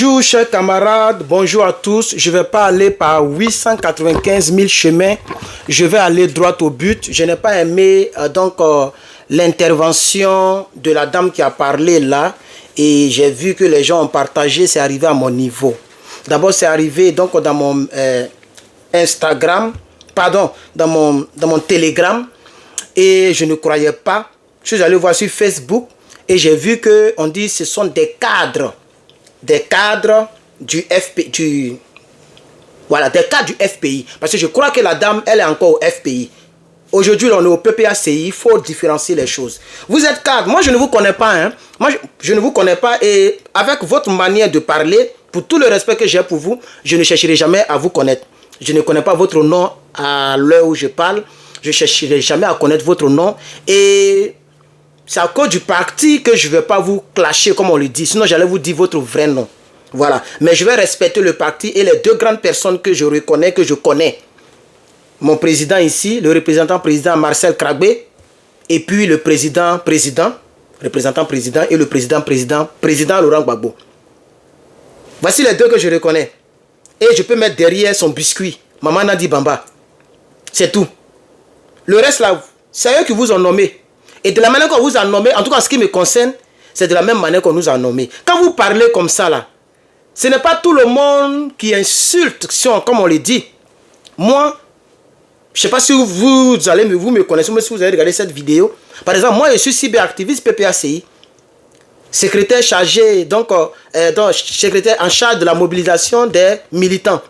Bonjour chers camarades, bonjour à tous. Je ne vais pas aller par 895 000 chemins. Je vais aller droit au but. Je n'ai pas aimé l'intervention de la dame qui a parlé là. Et j'ai vu que les gens ont partagé, c'est arrivé à mon niveau. D'abord c'est arrivé donc dans mon Instagram, pardon, dans mon Telegram. Et je ne croyais pas. Je suis allé voir sur Facebook et j'ai vu qu'on dit que ce sont des cadres du FPI, voilà, des cadres du FPI. Parce que je crois que la dame, elle est encore au FPI. Aujourd'hui, on est au PPACI, il faut différencier les choses. Vous êtes cadre, moi je ne vous connais pas, hein. Moi je ne vous connais pas et avec votre manière de parler, pour tout le respect que j'ai pour vous, je ne chercherai jamais à vous connaître. Je ne connais pas votre nom à l'heure où je parle, je ne chercherai jamais à connaître votre nom et c'est à cause du parti que je ne vais pas vous clasher comme on le dit. Sinon, j'allais vous dire votre vrai nom. Voilà. Mais je vais respecter le parti et les deux grandes personnes que je reconnais, que je connais. Mon président ici, le représentant président Marcel Kragbé. Et puis le représentant président et le président Laurent Gbagbo. Voici les deux que je reconnais. Et je peux mettre derrière son biscuit. Maman Nadi Bamba. C'est tout. Le reste là, c'est eux qui vous ont nommé. Et de la manière qu'on vous a nommé, en tout cas ce qui me concerne, c'est de la même manière qu'on nous a nommé. Quand vous parlez comme ça là, ce n'est pas tout le monde qui insulte, comme on le dit. Moi, je ne sais pas si vous me connaissez, mais si vous avez regardé cette vidéo. Par exemple, moi je suis cyberactiviste PPACI, secrétaire chargé, secrétaire en charge de la mobilisation des militants,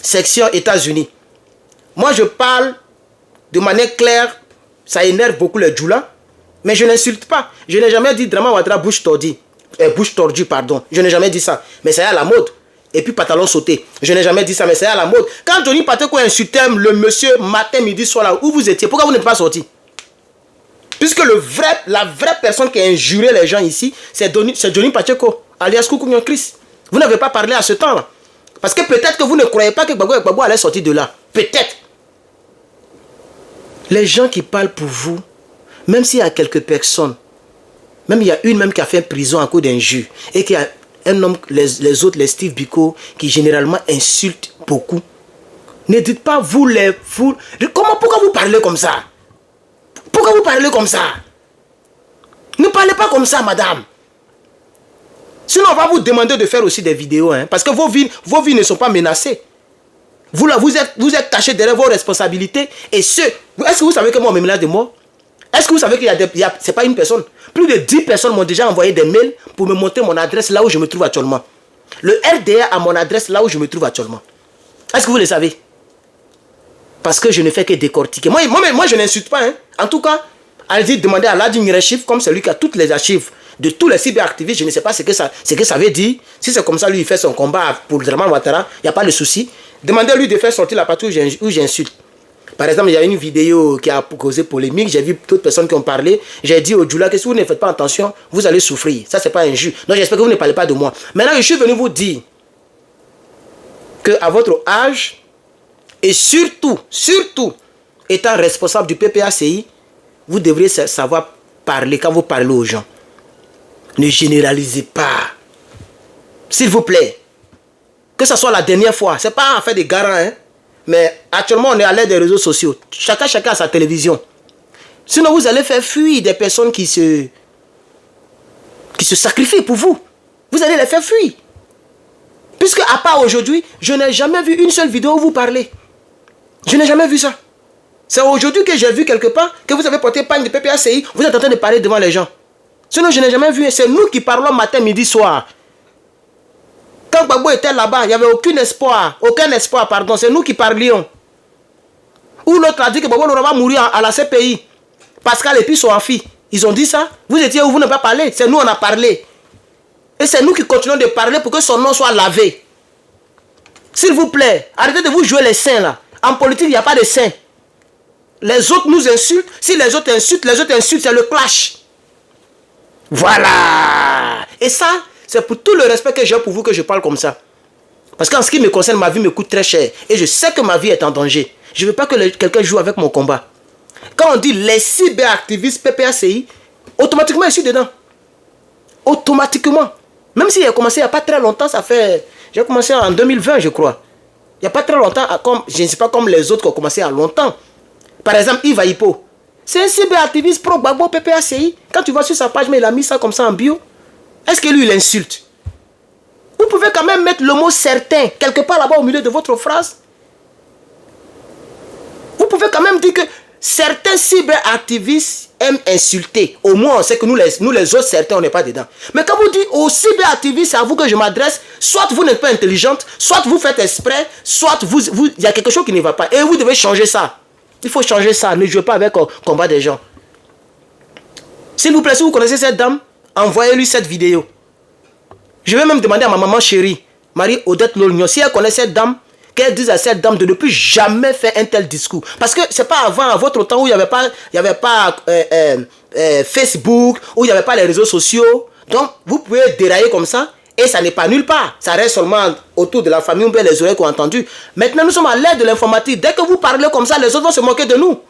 section États-Unis. Moi je parle de manière claire, ça énerve beaucoup les djoulas. Mais je n'insulte pas. Je n'ai jamais dit Drama Ouattara bouche tordue. Bouche tordue, pardon. Je n'ai jamais dit ça. Mais c'est à la mode. Et puis pantalon sauté. Je n'ai jamais dit ça, mais c'est à la mode. Quand Johnny Pateko insultait le monsieur matin, midi, soir là, où vous étiez, pourquoi vous n'êtes pas sorti? Puisque la vraie personne qui a injuré les gens ici, c'est Johnny Pateko, alias Koukounion Chris. Vous n'avez pas parlé à ce temps-là. Parce que peut-être que vous ne croyez pas que Gbagbo allait sortir de là. Peut-être. Les gens qui parlent pour vous, même s'il y a quelques personnes, même il y a une même qui a fait prison à cause d'injures, et qu'il y a un homme, les autres, les Steve Biko, qui généralement insultent beaucoup, ne dites pas pourquoi vous parlez comme ça? Pourquoi vous parlez comme ça? Ne parlez pas comme ça, madame. Sinon, on va vous demander de faire aussi des vidéos, hein, parce que vos vies ne sont pas menacées. Vous êtes cachés derrière vos responsabilités. Et est-ce que vous savez que moi, on me menace de mort? Est-ce que vous savez qu'il y a c'est pas une personne? Plus de 10 personnes m'ont déjà envoyé des mails pour me montrer mon adresse là où je me trouve actuellement. Le RDA a mon adresse là où je me trouve actuellement. Est-ce que vous le savez? Parce que je ne fais que décortiquer. Moi je n'insulte pas. Hein. En tout cas, allez-y demander à Ladin Rechif, comme celui qui a toutes les archives de tous les cyberactivistes. Je ne sais pas ce que ça veut dire. Si c'est comme ça, lui, il fait son combat pour Draman Ouattara, il n'y a pas de souci. Demandez-lui de faire sortir la partie où j'insulte. Par exemple, il y a une vidéo qui a causé polémique. J'ai vu d'autres personnes qui ont parlé. J'ai dit au Djoula que si vous ne faites pas attention, vous allez souffrir. Ça, c'est pas un jus. Donc, j'espère que vous ne parlez pas de moi. Maintenant, je suis venu vous dire qu'à votre âge, et surtout, étant responsable du PPACI, vous devriez savoir parler quand vous parlez aux gens. Ne généralisez pas. S'il vous plaît. Que ce soit la dernière fois. Ce n'est pas en fait des garants, hein. Mais actuellement, on est à l'aide des réseaux sociaux. Chacun a sa télévision. Sinon, vous allez faire fuir des personnes qui se sacrifient pour vous. Vous allez les faire fuir. Puisque, à part aujourd'hui, je n'ai jamais vu une seule vidéo où vous parlez. Je n'ai jamais vu ça. C'est aujourd'hui que j'ai vu quelque part que vous avez porté pagne de PPACI. Vous êtes en train de parler devant les gens. Sinon, je n'ai jamais vu. C'est nous qui parlons matin, midi, soir. Quand Gbagbo était là-bas, il n'y avait aucun espoir, pardon. C'est nous qui parlions. Ou l'autre a dit que Gbagbo va mourir à la CPI. Pascal et puis son fille. Ils ont dit ça. Vous étiez où vous n'avez pas parlé. C'est nous, on a parlé. Et c'est nous qui continuons de parler pour que son nom soit lavé. S'il vous plaît, arrêtez de vous jouer les saints là. En politique, il n'y a pas de saints. Les autres nous insultent. Si les autres insultent, c'est le clash. Voilà. Et ça, c'est pour tout le respect que j'ai pour vous que je parle comme ça. Parce qu'en ce qui me concerne, ma vie me coûte très cher. Et je sais que ma vie est en danger. Je ne veux pas que quelqu'un joue avec mon combat. Quand on dit les cyberactivistes PPACI, automatiquement je suis dedans. Automatiquement. Même s'il a commencé il n'y a pas très longtemps, ça fait... J'ai commencé en 2020, je crois. Il n'y a pas très longtemps, comme, je ne sais pas comme les autres qui ont commencé à longtemps. Par exemple, Yves Aipo. C'est un cyberactiviste pro-Gbagbo PPACI. Quand tu vas sur sa page, mais il a mis ça comme ça en bio. Est-ce que lui, il insulte? Vous pouvez quand même mettre le mot certain quelque part là-bas au milieu de votre phrase. Vous pouvez quand même dire que certains cyberactivistes aiment insulter. Au moins, on sait que nous les autres, certains, on n'est pas dedans. Mais quand vous dites aux cyberactivistes, c'est à vous que je m'adresse, soit vous n'êtes pas intelligente, soit vous faites exprès, soit il y a quelque chose qui ne va pas. Et vous devez changer ça. Il faut changer ça. Ne jouez pas avec le combat des gens. S'il vous plaît, si vous connaissez cette dame, envoyez-lui cette vidéo. Je vais même demander à ma maman chérie, Marie-Odette Lolgnon, si elle connaît cette dame, qu'elle dise à cette dame de ne plus jamais faire un tel discours. Parce que c'est pas avant, à votre temps, où il n'y avait pas, Facebook, où il n'y avait pas les réseaux sociaux. Donc, vous pouvez dérailler comme ça, et ça n'est pas nulle part. Ça reste seulement autour de la famille, ou bien les oreilles qu'on a entendu. Maintenant, nous sommes à l'ère de l'informatique. Dès que vous parlez comme ça, les autres vont se moquer de nous.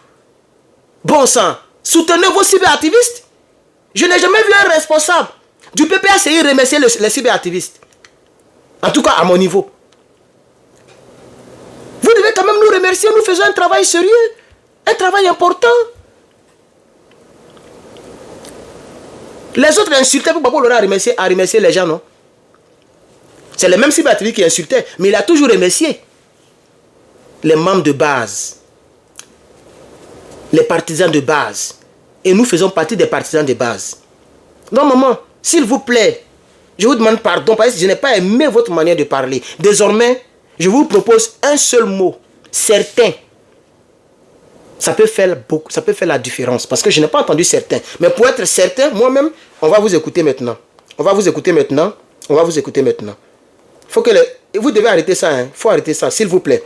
Bon sang, soutenez vos cyberactivistes. Je n'ai jamais vu un responsable du PPACI remercier les cyberactivistes. En tout cas, à mon niveau. Vous devez quand même nous remercier, nous faisons un travail sérieux, un travail important. Les autres insultaient pour Gbagbo Lora à remercier les gens, non? C'est le même cyberactiviste qui insultait, mais il a toujours remercié les membres de base, les partisans de base. Et nous faisons partie des partisans de base. Donc, maman, s'il vous plaît, je vous demande pardon parce que je n'ai pas aimé votre manière de parler. Désormais, je vous propose un seul mot, certain. Ça peut faire beaucoup, ça peut faire la différence parce que je n'ai pas entendu certain. Mais pour être certain, moi-même, on va vous écouter maintenant. On va vous écouter maintenant. On va vous écouter maintenant. Faut que vous devez arrêter ça, hein. Il faut arrêter ça, s'il vous plaît.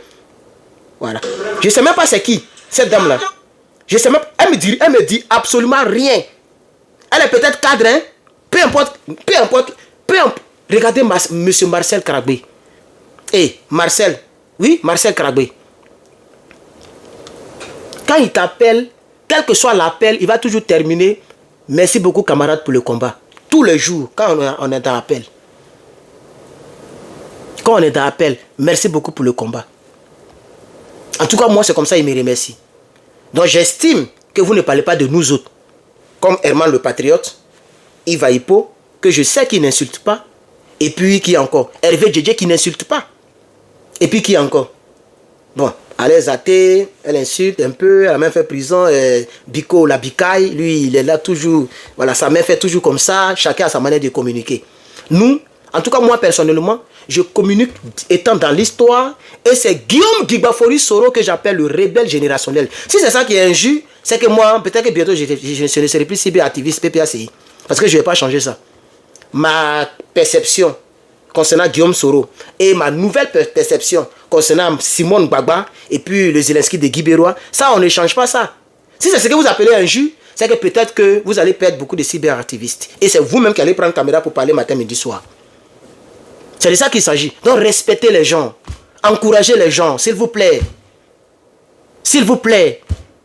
Voilà. Je ne sais même pas c'est qui, cette dame-là. Je sais même, elle me dit absolument rien. Elle est peut-être cadre, hein. Peu importe. Regardez monsieur Marcel Karabé. Marcel. Oui, Marcel Karabé. Quand il t'appelle, quel que soit l'appel, il va toujours terminer. Merci beaucoup, camarades, pour le combat. Tous les jours, quand on est dans l'appel. Quand on est dans l'appel, merci beaucoup pour le combat. En tout cas, moi, c'est comme ça, il me remercie. Donc, j'estime que vous ne parlez pas de nous autres. Comme Herman le Patriote, Yves Aipo, que je sais qu'il n'insulte pas. Et puis, qui encore? Hervé Djedje qui n'insulte pas. Et puis, qui encore? Bon, Alain Athé, elle insulte un peu, elle a même fait prison. Biko, la Bikaï, lui, il est là toujours. Voilà, sa mère fait toujours comme ça. Chacun a sa manière de communiquer. Nous, en tout cas, moi, personnellement, je communique étant dans l'histoire. Et c'est Guillaume Gbagbo Soro que j'appelle le rebelle générationnel. Si c'est ça qui est injuste, c'est que moi, peut-être que bientôt, je ne serai plus cyberactiviste PPACI. Parce que je ne vais pas changer ça. Ma perception concernant Guillaume Soro et ma nouvelle perception concernant Simone Gbagba et puis le Zelensky de Guy Bérois, ça, on ne change pas ça. Si c'est ce que vous appelez injuste, c'est que peut-être que vous allez perdre beaucoup de cyberactivistes. Et c'est vous-même qui allez prendre caméra pour parler matin, midi, soir. C'est de ça qu'il s'agit. Donc, respectez les gens. Encouragez les gens, s'il vous plaît. S'il vous plaît.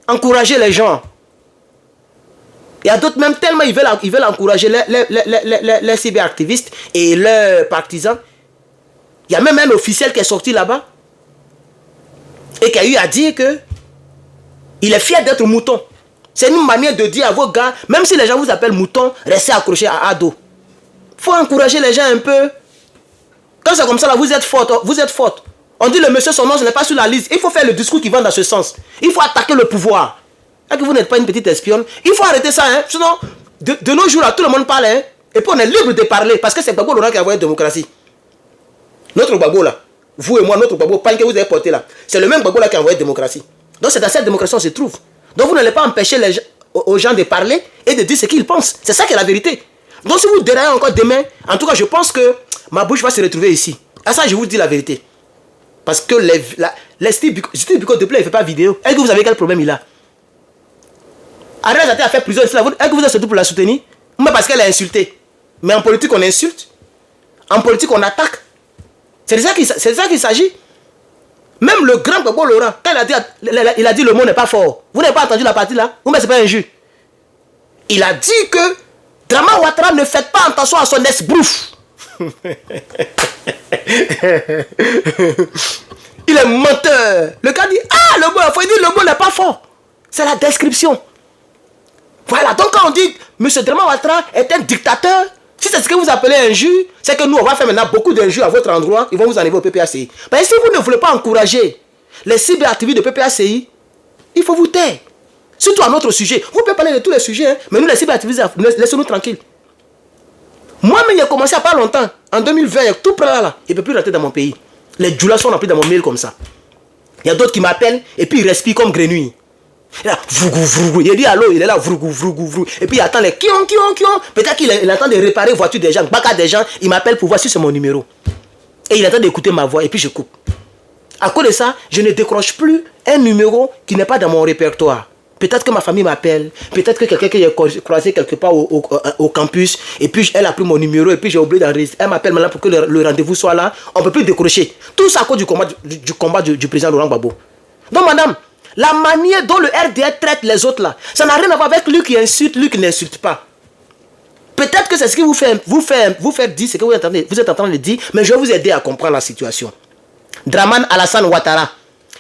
Encouragez les gens. Il y a d'autres, même tellement ils veulent encourager les cyberactivistes et leurs partisans. Il y a même un officiel qui est sorti là-bas et qui a eu à dire que il est fier d'être mouton. C'est une manière de dire à vos gars, même si les gens vous appellent mouton, restez accrochés à ado. Il faut encourager les gens un peu. Quand c'est comme ça, là, vous êtes forte. Vous êtes forte. On dit le monsieur, son nom, ce n'est pas sur la liste. Il faut faire le discours qui va dans ce sens. Il faut attaquer le pouvoir. Et que vous n'êtes pas une petite espionne. Il faut arrêter ça. Hein. Sinon, de nos jours, là, tout le monde parle. Hein. Et puis on est libre de parler. Parce que c'est Gbagbo Laurent qui a envoyé la démocratie. Notre Gbagbo, là. Vous et moi, notre Gbagbo, pas que vous avez porté là. C'est le même Gbagbo là qui a envoyé la démocratie. Donc c'est dans cette démocratie qu'on se trouve. Donc vous n'allez pas empêcher aux gens de parler et de dire ce qu'ils pensent. C'est ça qui est la vérité. Donc si vous déraillez encore demain, en tout cas, je pense que ma bouche va se retrouver ici. À ça, je vous dis la vérité. Parce que Steve Biko de Play, il ne fait pas vidéo. Est-ce que vous savez quel problème il a? Arrête à faire prison. Est-ce que vous êtes surtout pour la soutenir? Mais parce qu'elle a insulté. Mais en politique, on insulte. En politique, on attaque. C'est de ça qu'il s'agit. Même le grand Gbagbo Laurent, quand il a dit le mot n'est pas fort. Vous n'avez pas entendu la partie là? Mais ce n'est pas injuste. Il a dit que Drama Ouattara ne fait pas attention à son esbrouf. Il est menteur. Le gars dit, ah, le mot, il faut dire le mot n'est pas fort. C'est la description. Voilà, donc quand on dit, M. Draman Ouattara est un dictateur, si c'est ce que vous appelez injure, c'est que nous, on va faire maintenant beaucoup d'injures à votre endroit, ils vont vous enlever au PPACI. Mais si vous ne voulez pas encourager les cyberactivistes de PPACI, il faut vous taire. Surtout à notre sujet. Vous pouvez parler de tous les sujets, hein, mais nous, les cyberactivistes, laissez-nous tranquilles. Moi-même, j'ai commencé à pas longtemps. En 2020, il y a tout près là. Il ne peut plus rentrer dans mon pays. Les djoulas sont remplis dans mon mail comme ça. Il y a d'autres qui m'appellent et puis ils respirent comme grenouille. Il est là, vrougou, vrougou. Il dit allô, il est là, vrougou, vrougou, vrougou. Et puis il attend les kion, kion, kion. Peut-être qu'il attend de réparer voiture des gens, baka des gens. Il m'appelle pour voir si c'est mon numéro. Et il attend d'écouter ma voix et puis je coupe. À cause de ça, je ne décroche plus un numéro qui n'est pas dans mon répertoire. Peut-être que ma famille m'appelle, peut-être que quelqu'un qui est croisé quelque part au campus, et puis elle a pris mon numéro, et puis j'ai oublié d'enregistrer. Elle m'appelle maintenant pour que le rendez-vous soit là. On ne peut plus décrocher. Tout ça à cause du combat du président Laurent Gbagbo. Donc, madame, la manière dont le RDR traite les autres là, ça n'a rien à voir avec lui qui insulte, lui qui n'insulte pas. Peut-être que c'est ce qui vous fait dire, ce que vous êtes en train de dire, mais je vais vous aider à comprendre la situation. Draman Alassane Ouattara,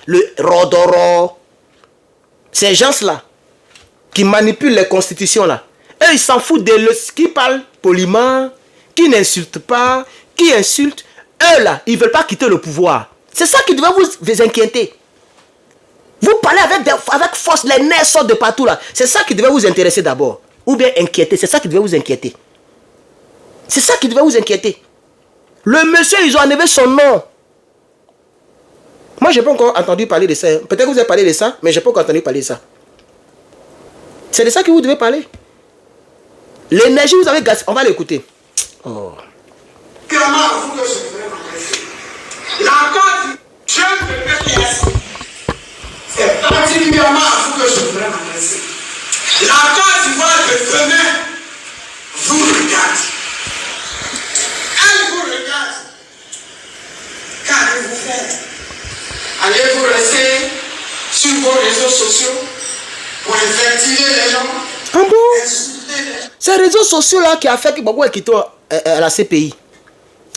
le Rodoro, ces gens-là, qui manipulent les constitutions là, eux ils s'en foutent de qui parlent poliment, qui n'insultent pas, qui insultent. Eux là, ils ne veulent pas quitter le pouvoir. C'est ça qui devait vous inquiéter. Vous parlez avec force, les nerfs sortent de partout là. C'est ça qui devait vous intéresser d'abord. Ou bien inquiéter, c'est ça qui devait vous inquiéter. C'est ça qui devait vous inquiéter. Le monsieur, ils ont enlevé son nom. Moi, je n'ai pas encore entendu parler de ça. Peut-être que vous avez parlé de ça, mais je n'ai pas encore entendu parler de ça. C'est de ça que vous devez parler. L'énergie, vous avez gaz. On va l'écouter. Oh. Clairement, vous que je voudrais m'adresser. L'accord du jeune de PPS, c'est particulièrement à vous que je voudrais m'adresser. L'accord d'Ivoire de demain vous regarde. Elle vous regarde. Qu'allez-vous faire? Allez-vous rester sur vos réseaux sociaux pour invectiver les gens? Ah bon? Ces réseaux sociaux-là qui a fait que Gbagbo est quitté à la CPI.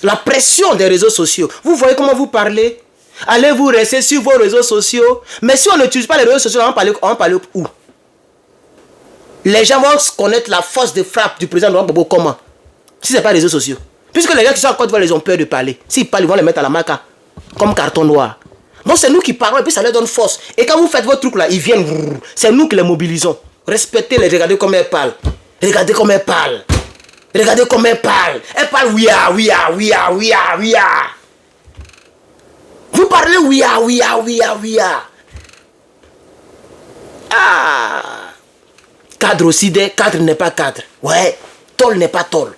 La pression des réseaux sociaux. Vous voyez comment vous parlez? Allez-vous rester sur vos réseaux sociaux? Mais si on n'utilise pas les réseaux sociaux, on va parler où? Les gens vont connaître la force de frappe du président Laurent Gbagbo comment? Si ce n'est pas les réseaux sociaux. Puisque les gens qui sont en Côte d'Ivoire, ils ont peur de parler. S'ils parlent, ils vont les mettre à la maca. Comme carton noir. Donc c'est nous qui parlons et puis ça leur donne force. Et quand vous faites votre truc là, ils viennent. C'est nous qui les mobilisons. Respectez-les, regardez comment elles parlent. Regardez comment elles parlent. Regardez comment elles parlent. Elles parlent ouia, ouia, ouia, ouia, ouia. Vous parlez ouia, ouia, ouia, ouia. Ah. Cadre aussi, cadre n'est pas cadre. Ouais, tol n'est pas tol.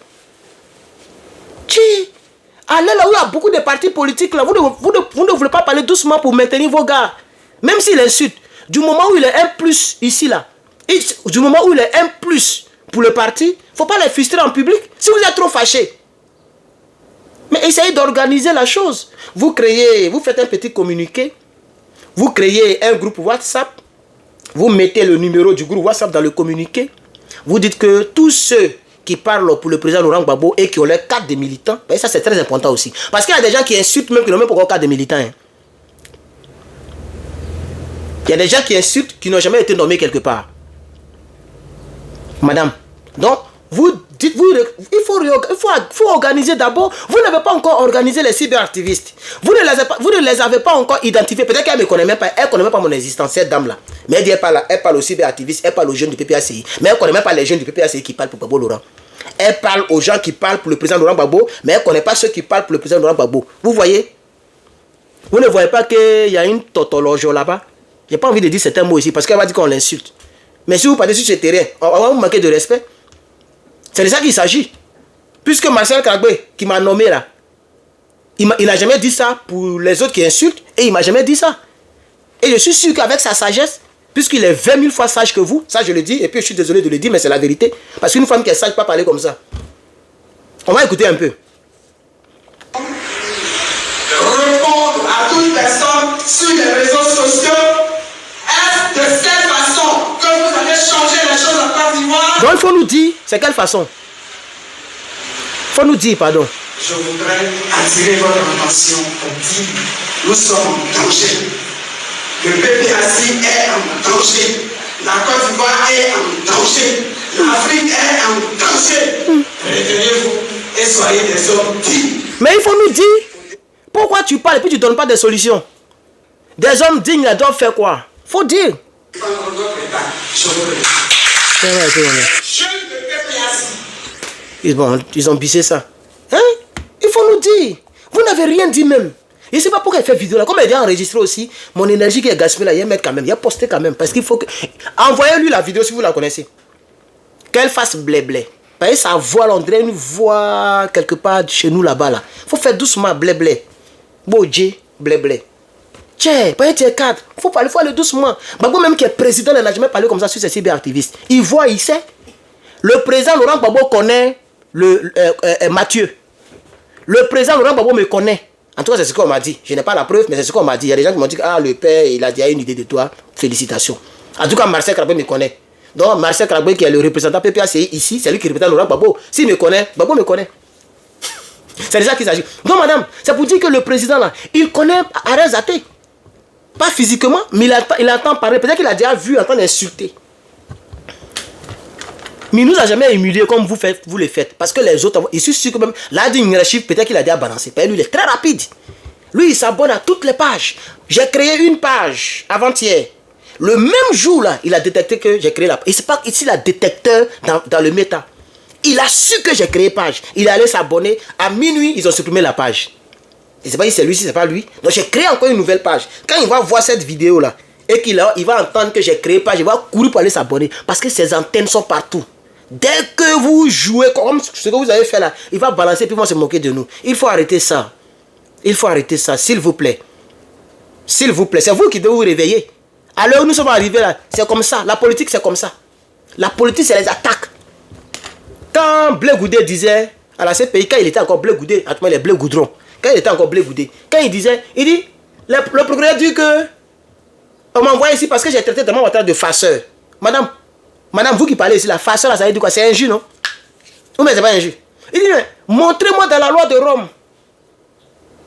Allez là où il y a beaucoup de partis politiques là, vous ne voulez pas parler doucement pour maintenir vos gars. Même s'il insulte, du moment où il est un plus ici là, du moment où il est un plus pour le parti, il ne faut pas les frustrer en public si vous êtes trop fâché. Mais essayez d'organiser la chose. Vous faites un petit communiqué, vous créez un groupe WhatsApp, vous mettez le numéro du groupe WhatsApp dans le communiqué, vous dites que tous ceux qui parlent pour le président Laurent Gbagbo et qui ont leur carte de militant, ben ça c'est très important aussi. Parce qu'il y a des gens qui insultent même qui n'ont même pas encore carte de militant. Hein. Il y a des gens qui insultent qui n'ont jamais été nommés quelque part. Madame, donc vous dites, il faut organiser d'abord. Vous n'avez pas encore organisé les cyberactivistes. Vous ne les avez pas encore identifiés. Peut-être qu'elle ne me connaît même pas. Elle ne connaît même pas mon existence, cette dame-là. Mais elle dit, elle parle aux cyberactivistes, elle parle aux jeunes du PPACI. Mais elle ne connaît même pas les jeunes du PPACI qui parlent pour Gbagbo Laurent. Elle parle aux gens qui parlent pour le président Laurent Gbagbo, mais elle ne connaît pas ceux qui parlent pour le président Laurent Gbagbo. Vous voyez? Vous ne voyez pas qu'il y a une totologie là-bas? Je n'ai pas envie de dire certains mots ici parce qu'elle va dire qu'on l'insulte. Mais si vous partez sur ce terrain, on va vous manquer de respect. C'est de ça qu'il s'agit. Puisque Marcel Kagbe, qui m'a nommé là, il n'a jamais dit ça pour les autres qui insultent, et il ne m'a jamais dit ça. Et je suis sûr qu'avec sa sagesse, puisqu'il est 20 000 fois sage que vous, ça je le dis, et puis je suis désolé de le dire, mais c'est la vérité. Parce qu'une femme qui est sage ne peut pas parler comme ça. On va écouter un peu. Répondre à toute personne sur les réseaux sociaux est de cette façon que vous allez changer les choses en Côte d'Ivoire. Donc il faut nous dire, c'est quelle façon? Il faut nous dire, pardon. je voudrais attirer votre attention pour dire nous sommes en danger. Le PPAC est en danger. La Côte d'Ivoire est en danger. L'Afrique est en danger. Retenez-vous et soyez des hommes dignes. Mais il faut nous dire, pourquoi tu parles et puis tu ne donnes pas des solutions? Des hommes dignes, ils doivent faire quoi? Faut dire. Ils ont bissé ça. Hein? Il faut nous dire. Vous n'avez rien dit même. Je ne sais pas pourquoi elle fait vidéo là. Comme elle a enregistré aussi, mon énergie qui est gaspillée là, il y a mettre quand même. Il y a posté quand même. Parce qu'il faut que. Envoyez-lui la vidéo si vous la connaissez. Qu'elle fasse blé-blé. Parce que sa voix, on dirait une voix quelque part chez nous là-bas là. Il faut faire doucement blé-blé. Bodje, blé-blé. Tiens, pas être cadre. Il faut aller doucement. Gbagbo même qui est président, il n'a jamais parlé comme ça sur ces cyberactivistes. Il voit, il sait. Le président Laurent Gbagbo connaît Mathieu. Le président Laurent Gbagbo me connaît. En tout cas, c'est ce qu'on m'a dit. Je n'ai pas la preuve, mais c'est ce qu'on m'a dit. Il y a des gens qui m'ont dit, ah, le père, il a déjà une idée de toi. Félicitations. En tout cas, Marcel Krabbe me connaît. Donc, Marcel Krabbe, qui est le représentant PPACI ici, c'est lui qui représente Laurent Gbagbo. S'il me connaît, Gbagbo me connaît. C'est de ça qu'il s'agit. Donc, madame, c'est pour dire que le président, là, il connaît Arel Zaté. Pas physiquement, mais il entend parler. Peut-être qu'il a déjà vu en train d'insulter. Mais il ne nous a jamais humilié comme vous le faites. Parce que les autres, je suis sûr que même, là, d'une chiffre, peut-être qu'il a déjà balancé. Lui, il est très rapide. Lui, il s'abonne à toutes les pages. J'ai créé une page avant-hier. Le même jour, là, il a détecté que j'ai créé la page. Et c'est pas ici, le détecteur dans le méta. Il a su que j'ai créé page. Il est allé s'abonner. À minuit, ils ont supprimé la page. Je ne sais pas si c'est lui, si c'est pas lui. Donc, j'ai créé encore une nouvelle page. Quand il va voir cette vidéo-là, et qu'il va entendre que j'ai créé page, il va courir pour aller s'abonner. Parce que ses antennes sont partout. Dès que vous jouez comme ce que vous avez fait là, il va balancer et puis il va se moquer de nous. Il faut arrêter ça. Il faut arrêter ça, s'il vous plaît. S'il vous plaît, c'est vous qui devez vous réveiller. À l'heure où nous sommes arrivés là, c'est comme ça. La politique, c'est comme ça. La politique, c'est les attaques. Quand Blé Goudé disait à la CPI, quand il était encore Blé Goudé, actuellement il est Blé Goudron. Quand il était encore Blé Goudé, quand il disait, il dit, le procureur dit que on m'a envoyé ici parce que j'ai traité de mon de farceur. Madame, vous qui parlez ici, la farceur, ça veut dire quoi? C'est injure, non? Ou mais c'est pas injure. Il dit, montrez-moi dans la loi de Rome,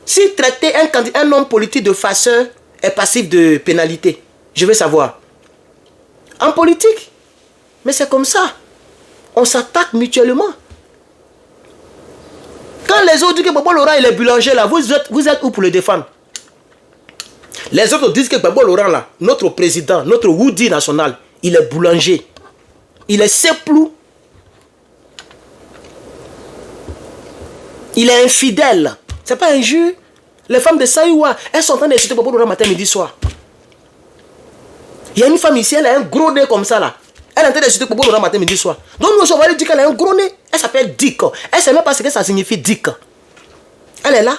si traiter un homme politique de farceur est passif de pénalité. Je veux savoir. En politique, mais c'est comme ça. On s'attaque mutuellement. Quand les autres disent que Gbagbo Laurent il est boulanger là, vous êtes où pour le défendre? Les autres disent que Gbagbo Laurent là, notre président, notre Woody national, il est boulanger. Il est seplou. Il est infidèle. C'est pas injure. Les femmes de Saïwa, elles sont en train d'insulter Gbagbo Laurent matin, midi, soir. Il y a une femme ici, elle a un gros nez comme ça là. Elle est en train d'insulter Gbagbo Laurent matin, midi, soir. Donc nous, on va lui dire qu'elle a un gros nez. Elle s'appelle Dick. Elle ne sait même pas ce que ça signifie Dick. Elle est là.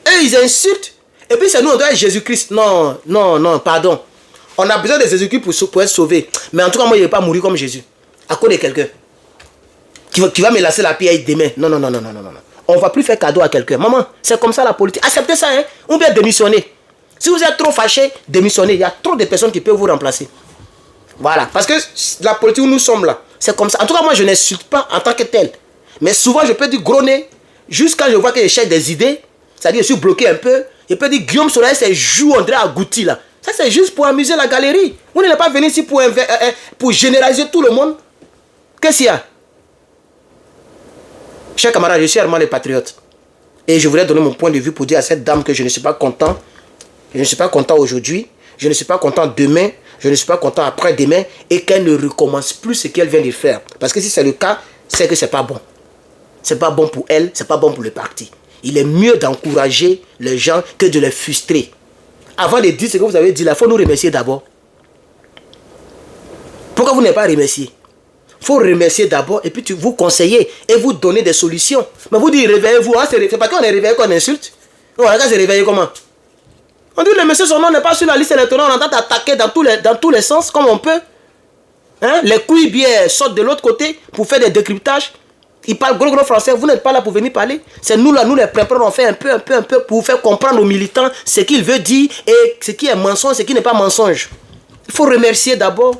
Et ils insultent. Et puis c'est nous, on doit être Jésus-Christ. Non, pardon. On a besoin de Jésus-Christ pour être sauvé. Mais en tout cas, moi, je ne vais pas mourir comme Jésus. À cause de quelqu'un. Qui va me lasser la pierre demain. Non. On ne va plus faire cadeau à quelqu'un. Maman, c'est comme ça la politique. Acceptez ça, hein. Ou bien démissionnez. Si vous êtes trop fâché, démissionnez. Il y a trop de personnes qui peuvent vous remplacer. Voilà. Parce que la politique où nous sommes là, c'est comme ça. En tout cas, moi, je n'insulte pas en tant que tel. Mais souvent, je peux dire gros nez. Juste quand je vois que je cherche des idées, c'est-à-dire que je suis bloqué un peu, je peux dire Guillaume Soleil, c'est joue André Agouti là. Ça, c'est juste pour amuser la galerie. Vous n'êtes pas venu ici pour généraliser tout le monde. Qu'est-ce qu'il y a? Chers camarades, je suis Armand le Patriote. Et je voudrais donner mon point de vue pour dire à cette dame que je ne suis pas content. Je ne suis pas content aujourd'hui. Je ne suis pas content demain. Je ne suis pas content après-demain. Et qu'elle ne recommence plus ce qu'elle vient de faire. Parce que si c'est le cas, c'est que c'est pas bon. C'est pas bon pour elle, c'est pas bon pour le parti. Il est mieux d'encourager les gens que de les frustrer. Avant de dire ce que vous avez dit là, il faut nous remercier d'abord. Pourquoi vous n'êtes pas remercié? Il faut remercier d'abord et puis vous conseiller et vous donner des solutions. Mais vous dites réveillez-vous, hein, c'est pas qu'on est réveillé qu'on insulte. Non, on regarde, c'est réveillé comment? On dit le monsieur, son nom n'est pas sur la liste électorale, on entend attaquer dans tous les sens comme on peut. Hein? Les couilles bien sortent de l'autre côté pour faire des décryptages. Ils parlent gros français, vous n'êtes pas là pour venir parler. C'est nous là, nous les préparons, on fait un peu pour faire comprendre aux militants ce qu'il veut dire et ce qui est mensonge, ce qui n'est pas mensonge. Il faut remercier d'abord.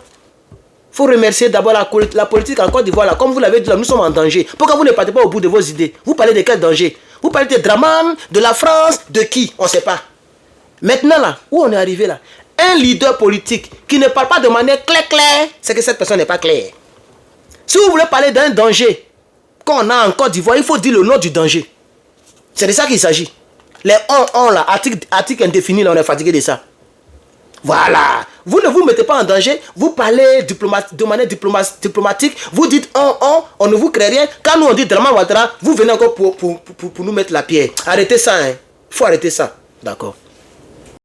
Il faut remercier d'abord la politique en Côte d'Ivoire. Là. Comme vous l'avez dit, là, nous sommes en danger. Pourquoi vous ne partez pas au bout de vos idées? Vous parlez de quel danger? Vous parlez de Draman, de la France, de qui? On ne sait pas. Maintenant, là, où on est arrivé là? Un leader politique qui ne parle pas de manière claire, c'est que cette personne n'est pas claire. Si vous voulez parler d'un danger qu'on a en Côte d'Ivoire, il faut dire le nom du danger. C'est de ça qu'il s'agit. Les on là, article indéfini, là, on est fatigué de ça. Voilà. Vous ne vous mettez pas en danger, vous parlez de manière diplomatique, vous dites on ne vous crée rien. Quand nous on dit Draman Ouattara, vous venez encore pour nous mettre la pierre. Arrêtez ça, hein. Il faut arrêter ça. D'accord.